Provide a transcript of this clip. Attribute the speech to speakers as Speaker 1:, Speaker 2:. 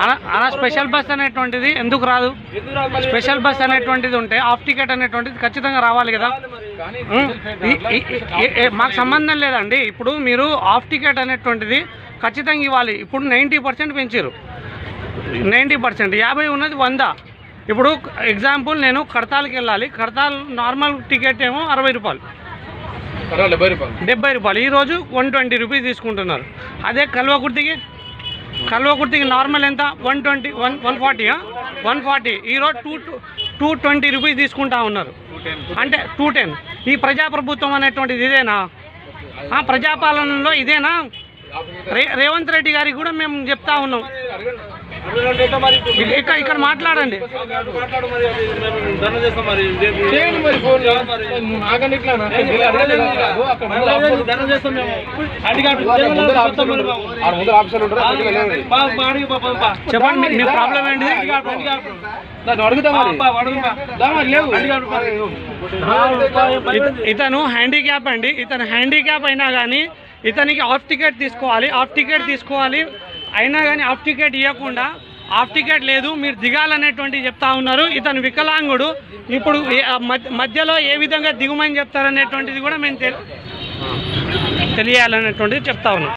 Speaker 1: అలా special bus అనేటువంటిది ఎందుకు రాదు? స్పెషల్ బస్ అనేటువంటిది ఉంటే హాఫ్ టికెట్ అనేటువంటిది ఖచ్చితంగా రావాలి కదా. మాకు సంబంధం లేదండి. ఇప్పుడు మీరు హాఫ్ టికెట్ అనేటువంటిది ఖచ్చితంగా ఇవ్వాలి. ఇప్పుడు 90% పెంచారు, 90%, 50 ఉన్నది 100. ఇప్పుడు ఎగ్జాంపుల్ నేను కడతాల్కి వెళ్ళాలి, కడతాల్ నార్మల్ టికెట్ ఏమో 60 రూపాయలు, 70 రూపాయలు. ఈరోజు 120 రూపీస్ తీసుకుంటున్నారు. అదే కల్వకుర్తికి నార్మల్ ఎంత? 120, 140. ఈరోజు 220 రూపీస్ తీసుకుంటా ఉన్నారు, అంటే 210. ఈ ప్రజాప్రభుత్వం అనేటువంటిది ఇదేనా? ప్రజాపాలనలో ఇదేనా? రేవంత్ రెడ్డి గారికి కూడా మేము చెప్తా ఉన్నాం, ఇక్కడ మాట్లాడండి. చెప్పండి మీ ప్రాబ్లం ఏంటిది? ఇతను హ్యాండిక్యాప్ అండి. ఇతను హ్యాండిక్యాప్ అయినా కానీ ఇతనికి హాఫ్ టికెట్ తీసుకోవాలి అయినా కానీ హాఫ్ టికెట్ ఇవ్వకుండా హాఫ్ టికెట్ లేదు మీరు దిగాలనేటువంటి చెప్తా ఉన్నారు. ఇతను వికలాంగుడు. ఇప్పుడు మధ్యలో ఏ విధంగా దిగుమని చెప్తారనేటువంటిది కూడా మేము తెలియాలనేటువంటిది చెప్తా ఉన్నాం.